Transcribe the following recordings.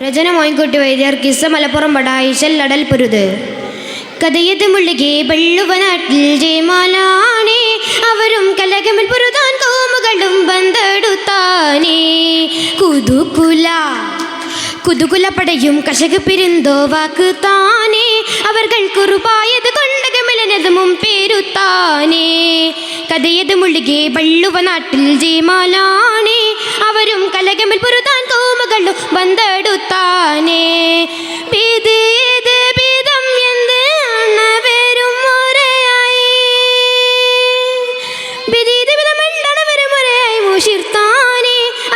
രചന മോയിൻകുട്ടി വൈദ്യർ. കിസ്സ മലപ്പുറം ബടായിശല്ലടൽ പുരുത്. കഥയത് മുള്ളികെ വെള്ളുവനാട്ടിൽ ജയമാലാണേ, അവരും കലകമിൽ പുരുതാൻ കോമുകളും ബന്ധെടുത്താനേ. കുതുകുല പടയും കശക് പിരിന്തോ വാക്ക് താനേ, അവർകൾ കുറുപായത് കൊണ്ടകമിലനതും പേരുത്താനേ. കഥയത് മുള്ളികെ വെള്ളുവനാട്ടിൽ ജയമാലാണേ, അവരും കലകമിൽ പുരുതാൻ കോമുകളും ബന്ധെടുത്താനേ.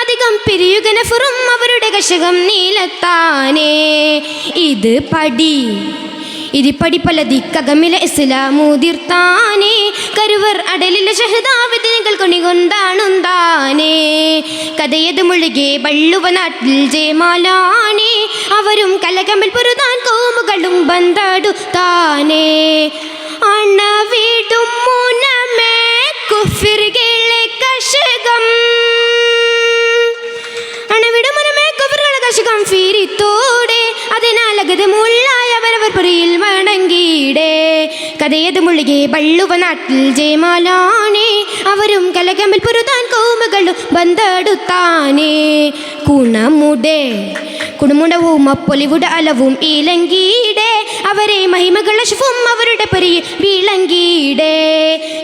അധികം പിരിയുകനഫുറും അവരുടെ കശകം നീലത്താനേ. ഇത് പടി പല ദിക്കകമില ഇസ്ലാമൂതിർത്താനേ, കരുവർ അടലിലെ ഷഹദാവിദികൾ കൊണികൊണ്ടാണുന്താനേ. കഥയത് മുഴുകെ വള്ളുവനാട്ടിൽ ജയമാലാണേ, അവരും കലകമിൽ പുരുതാൻ കോമുകളും ബന്ധടുത്താനേ. അണവിടും മുനമേ കുഫിറുകളെ കശകം, കശകം ഫീരിത്തോടെ, അതിനാലകത് മുള്ളായവരവർ പുരിയിൽ മടങ്ങിയിടേ. കഥയത് മുഴുകെ വള്ളുവനാട്ടിൽ ജയമാലാണേ, അവരും കലകമിൽ പുരുതാൻ കോമുകളും ബന്ധടുത്താനേ. കുണമുടവും അപ്പൊലിവുട അലവും ഇലങ്കീടെ, അവരെ മഹിമകൾ അശുവും അവരുടെ പുരിയിൽ വിളങ്കീടേ.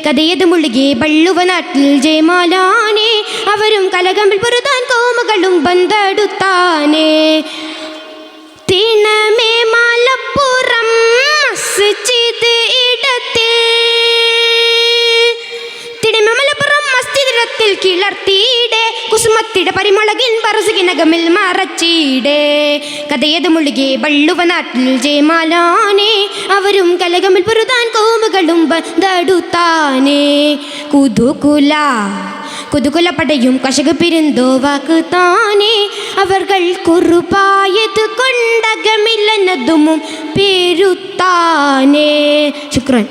കഥയത് മുഴുകെ വള്ളുവനാട്ടിൽ ജയമാലാണേ, അവരും കലകമിൽ പുരുതാൻ കോമുകളും ബന്ധടുത്താനേ. തിണമേ മലപ്പുറം മസ്ജിദ് ഇടത്തിൽ, തിണമേ മലപ്പുറം മസ്ജിദ് ഇടത്തിൽ കിളർത്തിയിടെ, കുസുമത്തിട പരിമളകിൻ പറസുകിനകമിൽ മറച്ചിടേ. കഥയത് മുഴുകെ വള്ളുവനാട്ടിൽ ജയമാലാണേ, അവരും കലകമിൽ പുരുതാൻ കോമുകളും ബന്ധടുത്താനേ. കുതുകുല പടയും കശക് പിരിന്തോ വാക്ക് താനേ, അവർകൾ കുറുപായത് കൊണ്ടകമില്ലനതും പേരുത്താനേ. ശുക്രൻ.